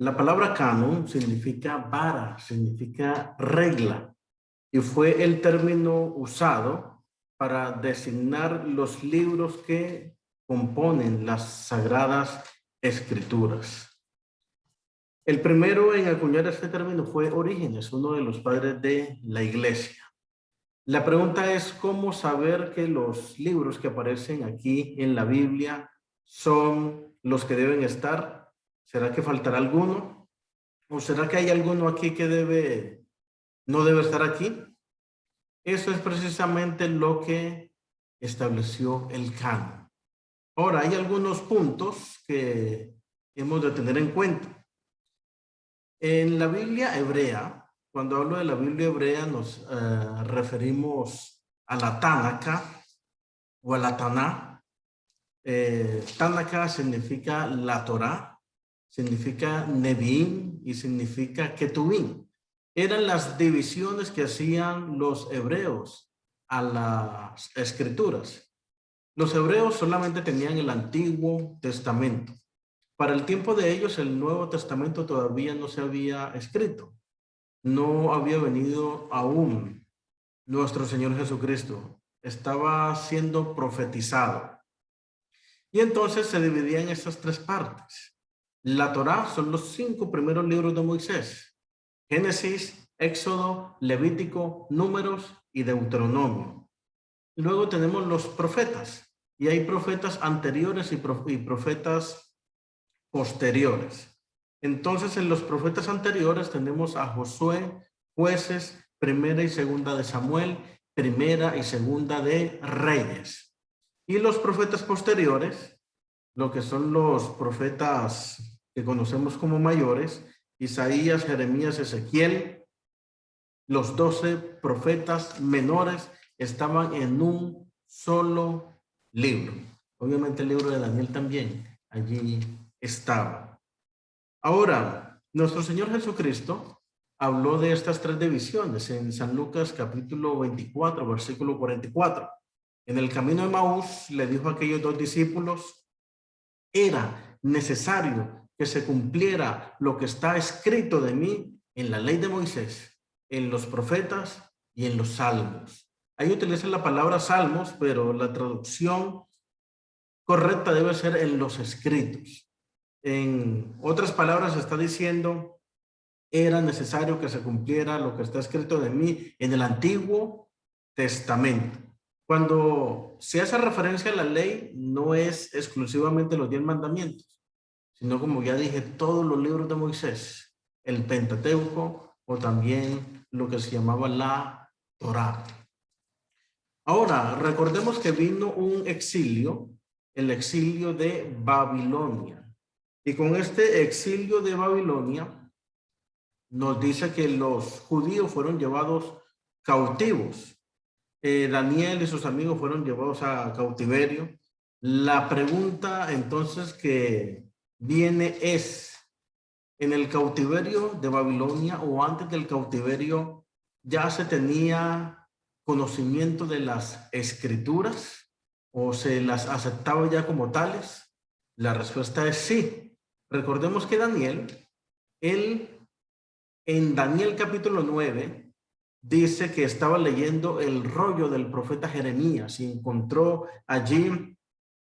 La palabra canon significa vara, significa regla, y fue el término usado para designar los libros que componen las sagradas escrituras. El primero en acuñar este término fue Orígenes, uno de los padres de la iglesia. La pregunta es, ¿cómo saber que los libros que aparecen aquí en la Biblia son los que deben estar? ¿Será que faltará alguno? ¿O será que hay alguno aquí que no debe estar aquí? Eso es precisamente lo que estableció el canon. Ahora, hay algunos puntos que hemos de tener en cuenta. En la Biblia hebrea, cuando hablo de la Biblia hebrea, nos referimos a la Tánaca o a la Taná. Tánaca significa la Torá, significa Neviim y significa Ketubim. Eran las divisiones que hacían los hebreos a las escrituras. Los hebreos solamente tenían el Antiguo Testamento. Para el tiempo de ellos, el Nuevo Testamento todavía no se había escrito. No había venido aún nuestro Señor Jesucristo. Estaba siendo profetizado. Y entonces se dividía en estas tres partes. La Torá son los 5 primeros libros de Moisés: Génesis, Éxodo, Levítico, Números y Deuteronomio. Luego tenemos los profetas, y hay profetas anteriores y profetas posteriores. Entonces, en los profetas anteriores tenemos a Josué, Jueces, Primera y Segunda de Samuel, Primera y Segunda de Reyes. Y los profetas posteriores, lo que son los profetas que conocemos como mayores, Isaías, Jeremías, Ezequiel, los 12 profetas menores estaban en un solo libro. Obviamente el libro de Daniel también allí estaba. Ahora, nuestro Señor Jesucristo habló de estas tres divisiones en San Lucas capítulo 24, versículo 44. En el camino de Maús le dijo a aquellos 2 discípulos: era necesario que se cumpliera lo que está escrito de mí en la ley de Moisés, en los profetas y en los salmos. Ahí utilizan la palabra salmos, pero la traducción correcta debe ser en los escritos. En otras palabras, está diciendo, era necesario que se cumpliera lo que está escrito de mí en el Antiguo Testamento. Cuando se hace referencia a la ley, no es exclusivamente los 10 mandamientos, sino, como ya dije, todos los libros de Moisés, el Pentateuco o también lo que se llamaba la Torá. Ahora, recordemos que vino un exilio, el exilio de Babilonia. Y con este exilio de Babilonia, nos dice que los judíos fueron llevados cautivos. Daniel y sus amigos fueron llevados a cautiverio. La pregunta entonces que viene es, ¿en el cautiverio de Babilonia o antes del cautiverio ya se tenía conocimiento de las escrituras o se las aceptaba ya como tales? La respuesta es sí. Recordemos que Daniel, en Daniel capítulo 9, dice que estaba leyendo el rollo del profeta Jeremías y encontró allí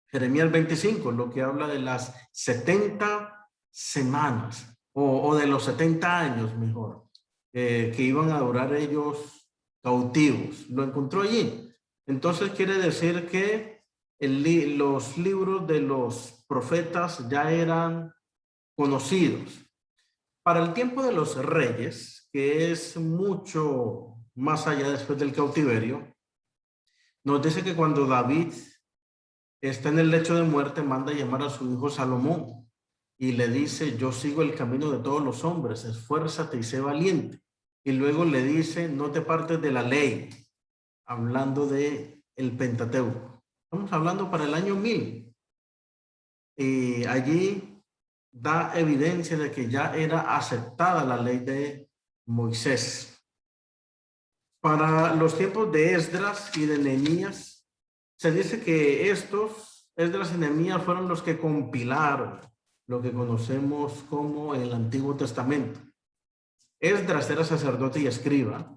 Jeremías 25, lo que habla de las 70 semanas o de los 70 años mejor, que iban a durar ellos cautivos. Lo encontró allí. Entonces quiere decir que los libros de los profetas ya eran conocidos. Para el tiempo de los reyes, que es mucho más allá después del cautiverio, nos dice que cuando David está en el lecho de muerte, manda a llamar a su hijo Salomón y le dice: yo sigo el camino de todos los hombres, esfuérzate y sé valiente. Y luego le dice: no te partes de la ley, hablando de el Pentateuco. Estamos hablando para el año 1000. Y allí da evidencia de que ya era aceptada la ley de Moisés. Para los tiempos de Esdras y de Nehemías, se dice que Esdras y Nehemías fueron los que compilaron lo que conocemos como el Antiguo Testamento. Esdras era sacerdote y escriba,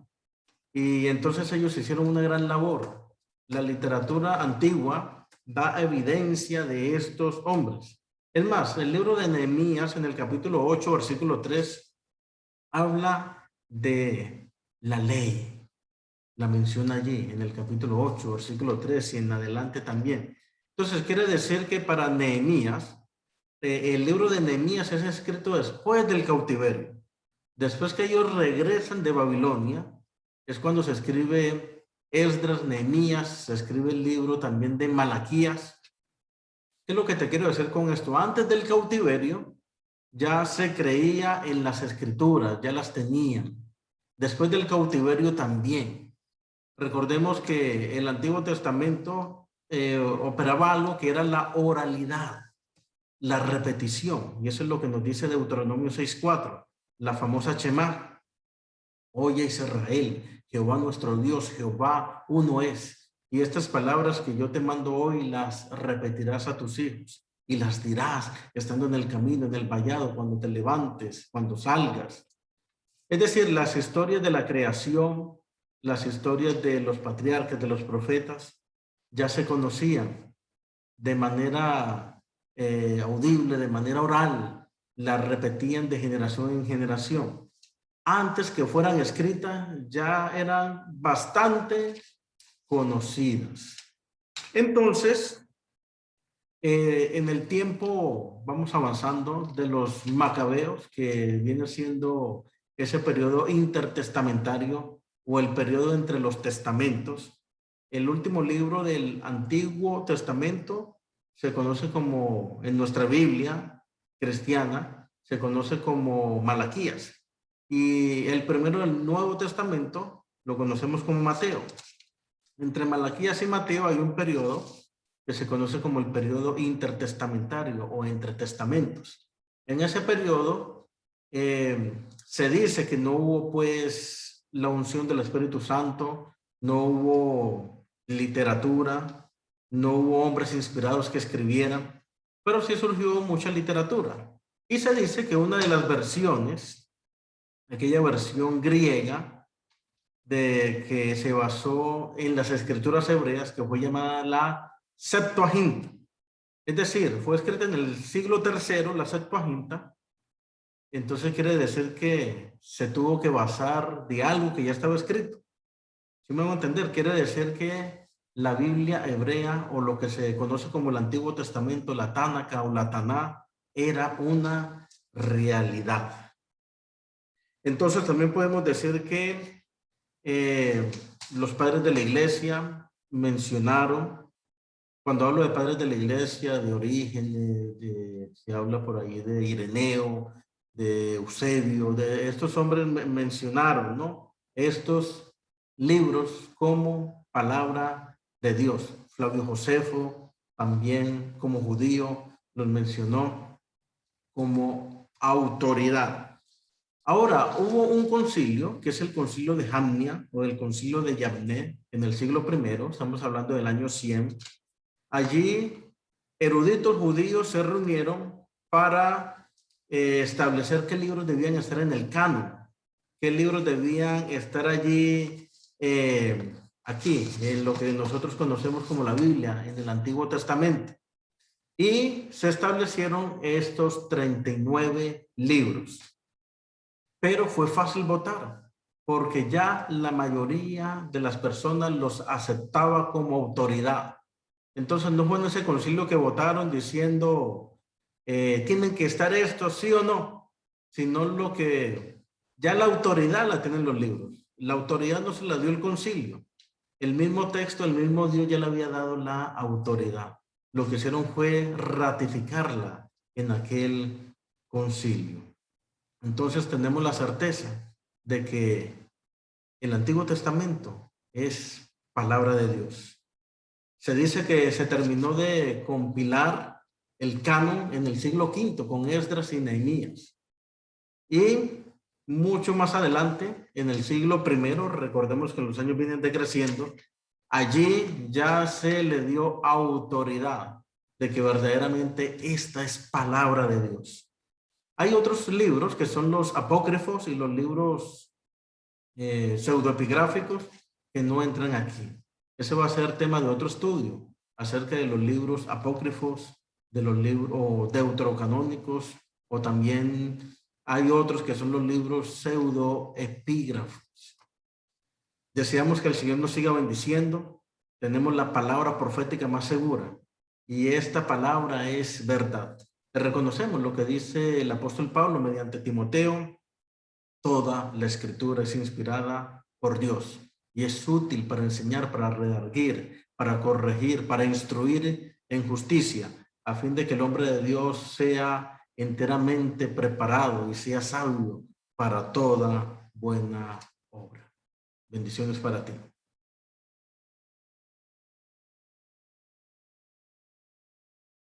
y entonces ellos hicieron una gran labor. La literatura antigua da evidencia de estos hombres. Es más, el libro de Nehemías en el capítulo 8, versículo 3, habla de la ley. La menciona allí en el capítulo 8, versículo 3 y en adelante también. Entonces quiere decir que para Nehemías, el libro de Nehemías es escrito después del cautiverio. Después que ellos regresan de Babilonia, es cuando se escribe Esdras, Nehemías, se escribe el libro también de Malaquías. ¿Qué es lo que te quiero decir con esto? Antes del cautiverio ya se creía en las escrituras, ya las tenían. Después del cautiverio también. Recordemos que el Antiguo Testamento operaba algo que era la oralidad, la repetición. Y eso es lo que nos dice Deuteronomio 6:4, la famosa Shema. Oye Israel, Jehová nuestro Dios, Jehová uno es. Y estas palabras que yo te mando hoy las repetirás a tus hijos y las dirás estando en el camino, en el vallado, cuando te levantes, cuando salgas. Es decir, las historias de la creación, las historias de los patriarcas, de los profetas, ya se conocían de manera audible, de manera oral, las repetían de generación en generación. Antes que fueran escritas, ya eran bastante conocidas. Entonces, en el tiempo vamos avanzando de los macabeos, que viene siendo ese periodo intertestamentario o el periodo entre los testamentos. El último libro del Antiguo Testamento se conoce como, en nuestra Biblia cristiana, se conoce como Malaquías. Y el primero del Nuevo Testamento lo conocemos como Mateo. Entre Malaquías y Mateo hay un periodo que se conoce como el periodo intertestamentario o entre testamentos. En ese periodo se dice que no hubo pues la unción del Espíritu Santo, no hubo literatura, no hubo hombres inspirados que escribieran, pero sí surgió mucha literatura. Y se dice que una de las versiones, aquella versión griega de que se basó en las escrituras hebreas, que fue llamada la Septuaginta. Es decir, fue escrita en el siglo III, la Septuaginta. Entonces quiere decir que se tuvo que basar de algo que ya estaba escrito. ¿Sí me van a entender? Quiere decir que la Biblia hebrea, o lo que se conoce como el Antiguo Testamento, la Tánaca o la Taná, era una realidad. Entonces también podemos decir que los padres de la iglesia mencionaron, cuando hablo de padres de la iglesia, de Orígenes, se habla por ahí de Ireneo, de Eusebio, de estos hombres mencionaron, ¿no?, estos libros como palabra de Dios. Flavio Josefo también, como judío, los mencionó como autoridad. Ahora, hubo un concilio, que es el concilio de Jamnia o el concilio de Yavne, en el siglo I, estamos hablando del año 100. Allí, eruditos judíos se reunieron para establecer qué libros debían estar en el canon, qué libros debían estar allí, aquí, en lo que nosotros conocemos como la Biblia, en el Antiguo Testamento. Y se establecieron estos 39 libros. Pero fue fácil votar, porque ya la mayoría de las personas los aceptaba como autoridad. Entonces no fue en ese concilio que votaron diciendo tienen que estar estos, sí o no, sino lo que ya la autoridad la tienen los libros. La autoridad no se la dio el concilio. El mismo texto, el mismo Dios ya le había dado la autoridad. Lo que hicieron fue ratificarla en aquel concilio. Entonces tenemos la certeza de que el Antiguo Testamento es palabra de Dios. Se dice que se terminó de compilar el canon en el siglo V con Esdras y Nehemías. Y mucho más adelante, en el siglo I, recordemos que los años vienen decreciendo, allí ya se le dio autoridad. de que verdaderamente esta es palabra de Dios. Hay otros libros que son los apócrifos y los libros pseudoepigráficos que no entran aquí. Ese va a ser tema de otro estudio acerca de los libros apócrifos, de los libros deuterocanónicos, o también hay otros que son los libros pseudoepígrafos. Deseamos que el Señor nos siga bendiciendo. Tenemos la palabra profética más segura y esta palabra es verdad. Reconocemos lo que dice el apóstol Pablo mediante Timoteo: toda la escritura es inspirada por Dios y es útil para enseñar, para redarguir, para corregir, para instruir en justicia, a fin de que el hombre de Dios sea enteramente preparado y sea sabio para toda buena obra. Bendiciones para ti.